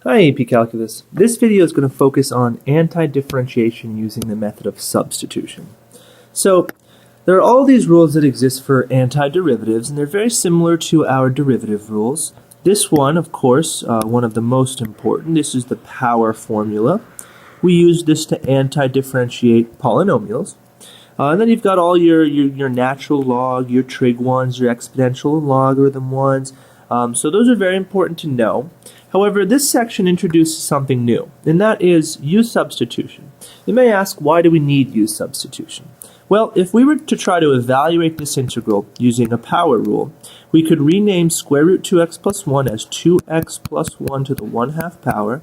Hi, AP Calculus. This video is going to focus on anti-differentiation using the method of substitution. So, there are all these rules that exist for antiderivatives, and they're very similar to our derivative rules. This one, of course, one of the most important, this is the power formula. We use this to anti-differentiate polynomials. And then you've got all your natural log, your trig ones, your exponential and logarithm ones. So those are very important to know. However, this section introduces something new, and that is u substitution. You may ask, why do we need u substitution? Well, if we were to try to evaluate this integral using a power rule, we could rename square root 2x plus 1 as 2x plus 1 to the 1/2 power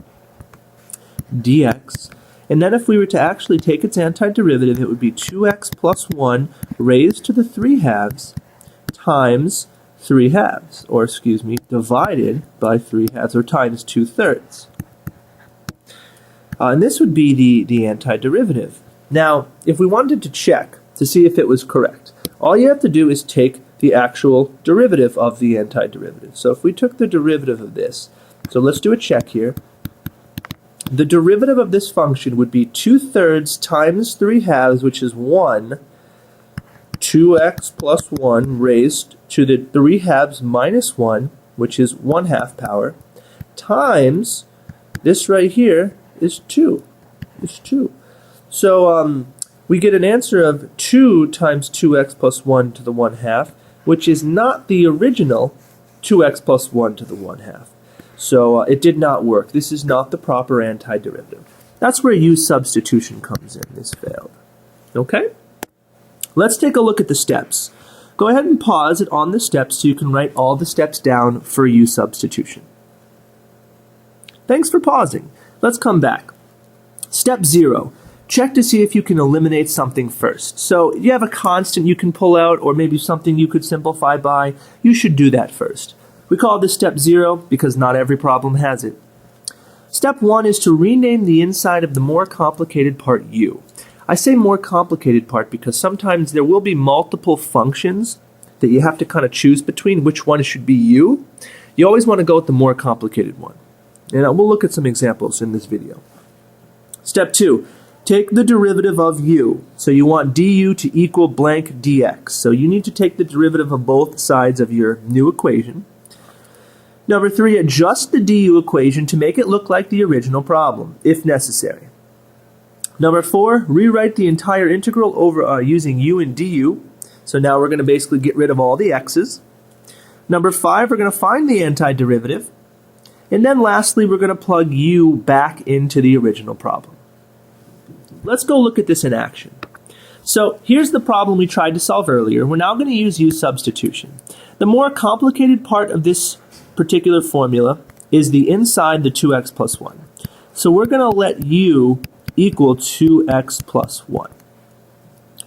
dx. And then if we were to actually take its antiderivative, it would be 2x plus 1 raised to the 3/2 times 3/2, or excuse me, divided by 3/2, or times 2/3. And this would be the antiderivative. Now, if we wanted to check to see if it was correct, all you have to do is take the actual derivative of the antiderivative. So if we took the derivative of this, so let's do a check here. The derivative of this function would be 2/3 times 3/2, which is 1, 2x plus 1 raised to the 3/2 minus 1, which is 1/2 power, times this right here is 2. It's 2. So we get an answer of 2 times 2x plus 1 to the 1/2, which is not the original 2x plus 1 to the 1/2. So it did not work. This is not the proper antiderivative. That's where u substitution comes in. This failed. Okay? Let's take a look at the steps. Go ahead and pause it on the steps so you can write all the steps down for u substitution. Thanks for pausing. Let's come back. Step 0. Check to see if you can eliminate something first. So you have a constant you can pull out, or maybe something you could simplify by. You should do that first. We call this step 0 because not every problem has it. Step 1 is to rename the inside of the more complicated part u. I say more complicated part because sometimes there will be multiple functions that you have to kind of choose between which one should be u. You always want to go with the more complicated one. And we'll look at some examples in this video. Step 2, take the derivative of u. So you want du to equal blank dx. So you need to take the derivative of both sides of your new equation. Number 3, adjust the du equation to make it look like the original problem, if necessary. Number 4, rewrite the entire integral over using u and du. So now we're going to basically get rid of all the x's. Number 5, we're going to find the antiderivative. And then lastly, we're going to plug u back into the original problem. Let's go look at this in action. So here's the problem we tried to solve earlier. We're now going to use u substitution. The more complicated part of this particular formula is the inside the 2x plus 1. So we're going to let u equal 2x plus 1.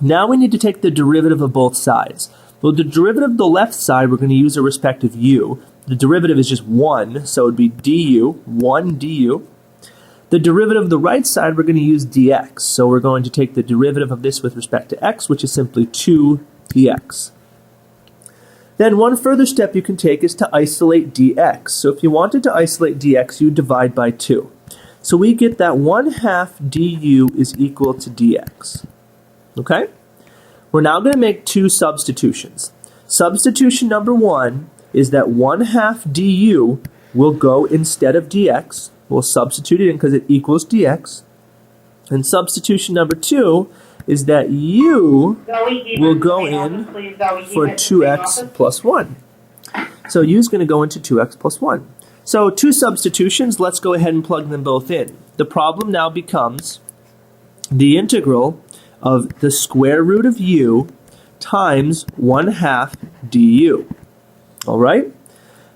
Now we need to take the derivative of both sides. Well, the derivative of the left side, we're going to use a respective u. The derivative is just 1, so it would be du, 1 du. The derivative of the right side, we're going to use dx. So we're going to take the derivative of this with respect to x, which is simply 2 dx. Then one further step you can take is to isolate dx. So if you wanted to isolate dx, you divide by 2. So we get that 1/2 du is equal to dx. Okay? We're now going to make two substitutions. Substitution number 1 is that 1/2 du will go instead of dx. We'll substitute it in because it equals dx. And substitution number 2 is that u will go in for 2x plus 1. So u is going to go into 2x plus 1. So two substitutions, let's go ahead and plug them both in. The problem now becomes the integral of the square root of u times 1/2 du. All right?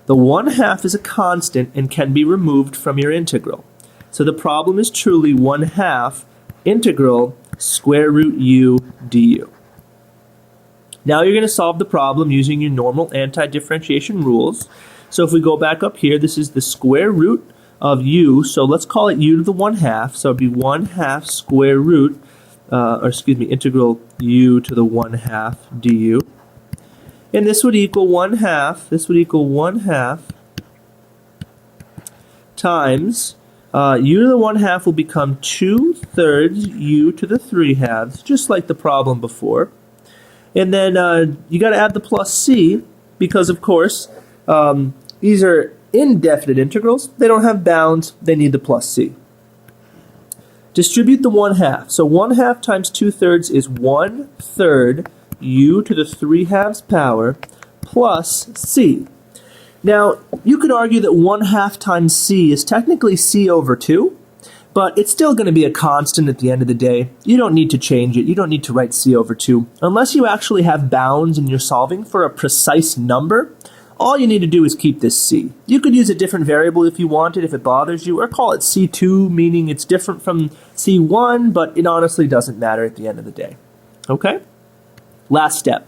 The 1/2 is a constant and can be removed from your integral. So the problem is truly 1/2 integral square root u du. Now you're going to solve the problem using your normal antidifferentiation rules. So if we go back up here, this is the square root of u. So let's call it u to the 1/2. So it would be 1/2 square root, integral u to the 1/2 du. And this would equal 1/2. This would equal 1/2 times u to the 1/2 will become 2/3 u to the 3/2, just like the problem before. And then you got to add the plus c because, of course, these are indefinite integrals. They don't have bounds. They need the plus c. Distribute the 1/2. So 1/2 times 2/3 is 1/3 u to the 3/2 power plus c. Now, you could argue that 1/2 times c is technically c over 2, but it's still going to be a constant at the end of the day. You don't need to change it. You don't need to write c over 2. Unless you actually have bounds and you're solving for a precise number, all you need to do is keep this c. You could use a different variable if you wanted, if it bothers you, or call it c2, meaning it's different from c1, but it honestly doesn't matter at the end of the day. Okay? Last step.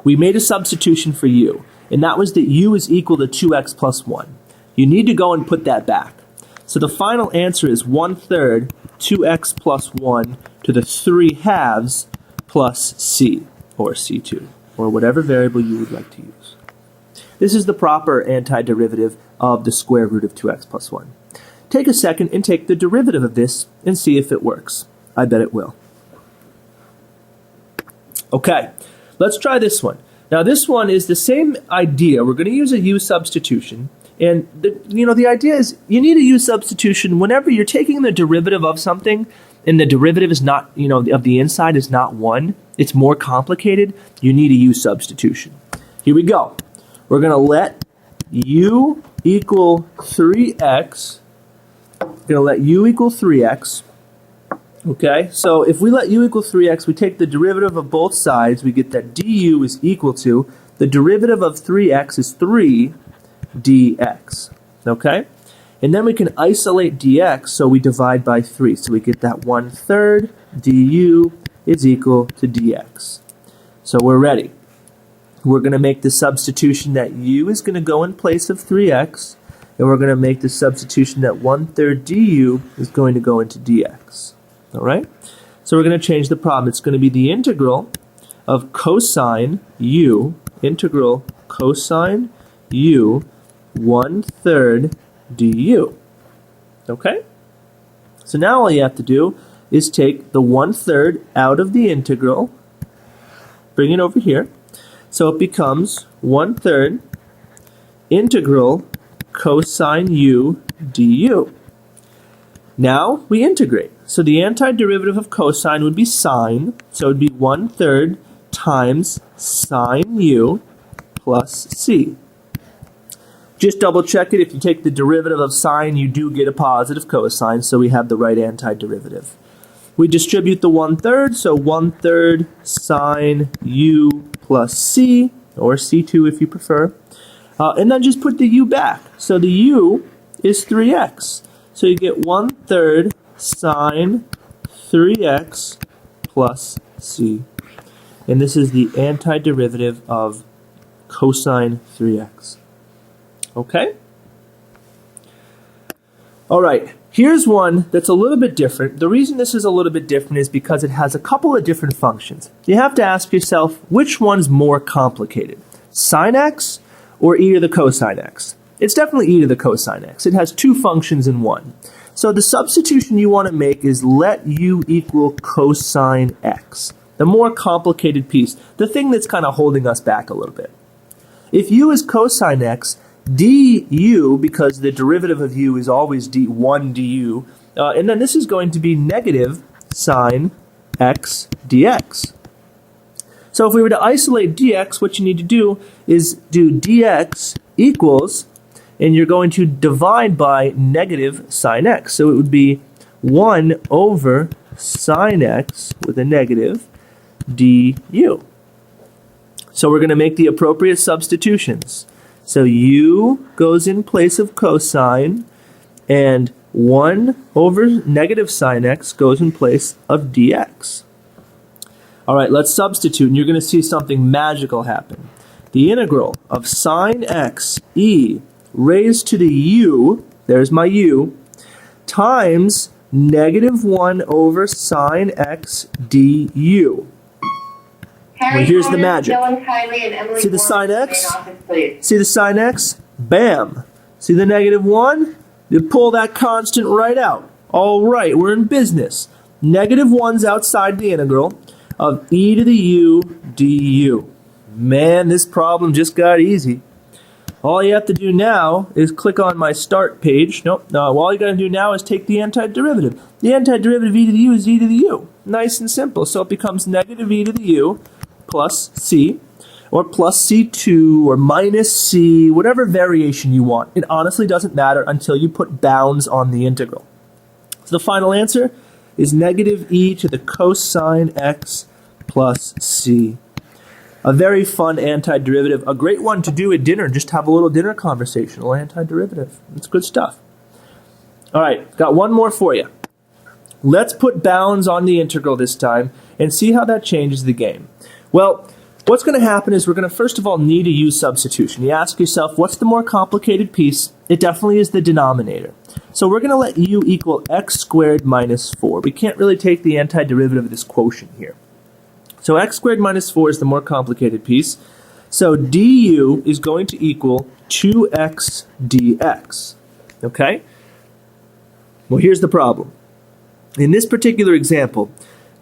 We made a substitution for u, and that was that u is equal to 2x plus 1. You need to go and put that back. So the final answer is 1/3 2x plus 1 to the 3/2 plus c, or c2, or whatever variable you would like to use. This is the proper antiderivative of the square root of 2x plus 1. Take a second and take the derivative of this and see if it works. I bet it will. Okay, let's try this one. Now this one is the same idea. We're going to use a u substitution. And the idea is you need a u substitution whenever you're taking the derivative of something and the derivative is not, of the inside is not 1. It's more complicated. You need a u substitution. Here we go. We're going to let u equal 3x. We're going to let u equal 3x. Okay, so if we let u equal 3x, we take the derivative of both sides. We get that du is equal to, the derivative of 3x is 3 dx. Okay, and then we can isolate dx, so we divide by 3. So we get that 1/3 du is equal to dx. So we're ready. We're going to make the substitution that u is going to go in place of 3x, and we're going to make the substitution that 1/3 du is going to go into dx. All right? So we're going to change the problem. It's going to be the integral of cosine u, integral cosine u, 1/3 du. Okay? So now all you have to do is take the 1/3 out of the integral, bring it over here. So it becomes 1/3 integral cosine u du. Now we integrate. So the antiderivative of cosine would be sine. So it would be 1/3 times sine u plus c. Just double check it. If you take the derivative of sine, you do get a positive cosine. So we have the right antiderivative. We distribute the 1/3. So 1/3 sine u plus c, or c2 if you prefer. And then just put the u back. So the u is 3x. So you get 1/3 sine 3x plus c. And this is the antiderivative of cosine 3x. Okay? All right. Here's one that's a little bit different. The reason this is a little bit different is because it has a couple of different functions. You have to ask yourself, which one's more complicated? Sine x or e to the cosine x? It's definitely e to the cosine x. It has two functions in one. So the substitution you want to make is let u equal cosine x. The more complicated piece, the thing that's kind of holding us back a little bit. If u is cosine x, du, because the derivative of u is always 1 du, and then this is going to be negative sine x dx. So if we were to isolate dx, what you need to do is do dx equals, and you're going to divide by negative sine x. So it would be 1 over sine x with a negative du. So we're going to make the appropriate substitutions. So u goes in place of cosine, and 1 over negative sine x goes in place of dx. All right, let's substitute, and you're going to see something magical happen. The integral of sine x e raised to the u, there's my u, times negative 1 over sine x du. Well, here's the magic. See the sine x? See the sine x? Bam! See the negative 1? You pull that constant right out. All right, we're in business. Negative 1's outside the integral of e to the u du. Man, this problem just got easy. All you have to do now is click on my start page. Nope, no, all you got to do now is take the antiderivative. The antiderivative of e to the u is e to the u. Nice and simple. So it becomes negative e to the u plus c, or plus c2, or minus c, whatever variation you want. It honestly doesn't matter until you put bounds on the integral. So the final answer is negative e to the cosine x plus c. A very fun antiderivative, a great one to do at dinner, just have a little dinner conversation, a little antiderivative. It's good stuff. All right, got one more for you. Let's put bounds on the integral this time and see how that changes the game. Well, what's going to happen is we're going to first of all need to use substitution. You ask yourself, what's the more complicated piece? It definitely is the denominator. So we're going to let u equal x squared minus 4. We can't really take the antiderivative of this quotient here. So x squared minus 4 is the more complicated piece. So du is going to equal 2x dx. Okay? Well, here's the problem. In this particular example,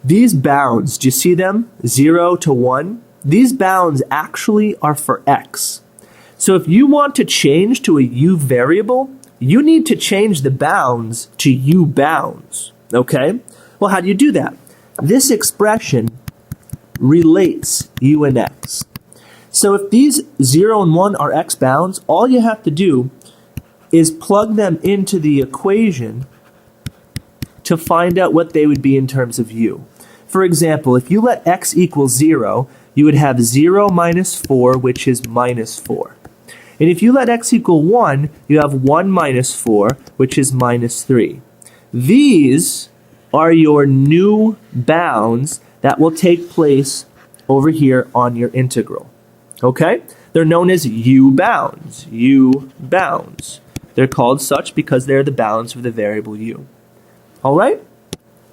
these bounds, do you see them? 0 to 1? These bounds actually are for x. So if you want to change to a u variable, you need to change the bounds to u bounds. Okay? Well, how do you do that? This expression relates u and x. So if these 0 and 1 are x bounds, all you have to do is plug them into the equation to find out what they would be in terms of u. For example, if you let x equal 0, you would have 0 minus 4, which is minus 4. And if you let x equal 1, you have 1 minus 4, which is minus 3. These are your new bounds that will take place over here on your integral. Okay? They're known as u bounds. U bounds. They're called such because they're the bounds of the variable u. All right?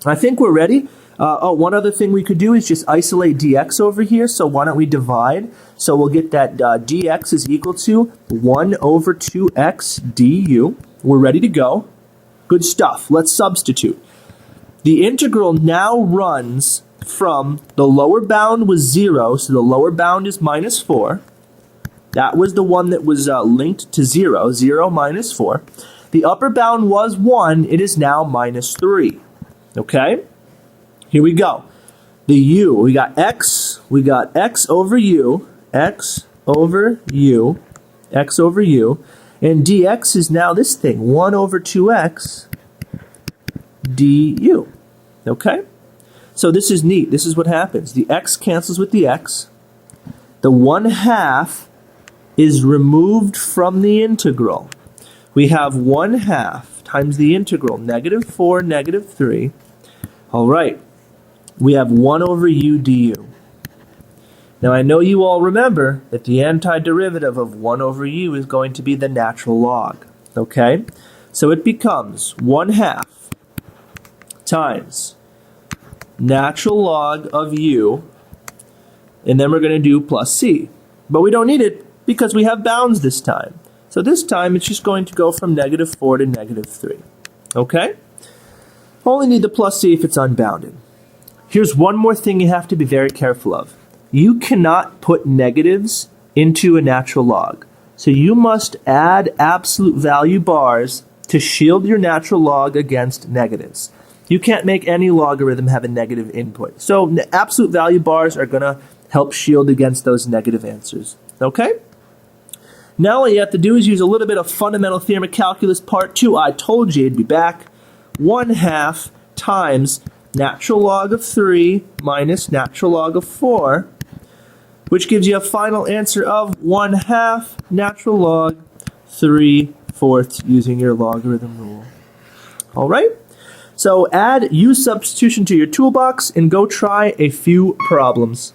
I think we're ready. One other thing we could do is just isolate dx over here. So why don't we divide? So we'll get that dx is equal to 1 over 2x du. We're ready to go. Good stuff. Let's substitute. The integral now runs from the lower bound was 0, so the lower bound is minus 4. That was the one that was linked to 0, 0 minus 4. The upper bound was 1, it is now minus 3. Okay? Here we go. The u, we got x over u, x over u, x over u, and dx is now this thing, 1 over 2x du. Okay? So this is neat. This is what happens. The x cancels with the x. The 1/2 is removed from the integral. We have 1/2 times the integral, negative 4, negative 3. All right. We have 1 over u du. Now I know you all remember that the antiderivative of 1 over u is going to be the natural log. Okay? So it becomes 1/2 times natural log of u, and then we're going to do plus c. But we don't need it because we have bounds this time. So this time it's just going to go from negative 4 to negative 3. Okay? Only need the plus c if it's unbounded. Here's one more thing you have to be very careful of. You cannot put negatives into a natural log. So you must add absolute value bars to shield your natural log against negatives. You can't make any logarithm have a negative input. So absolute value bars are going to help shield against those negative answers. Okay? Now all you have to do is use a little bit of fundamental theorem of calculus part 2. I told you it'd be back. 1/2 times natural log of 3 minus natural log of 4, which gives you a final answer of 1/2 natural log 3/4 using your logarithm rule. All right? So use substitution to your toolbox and go try a few problems.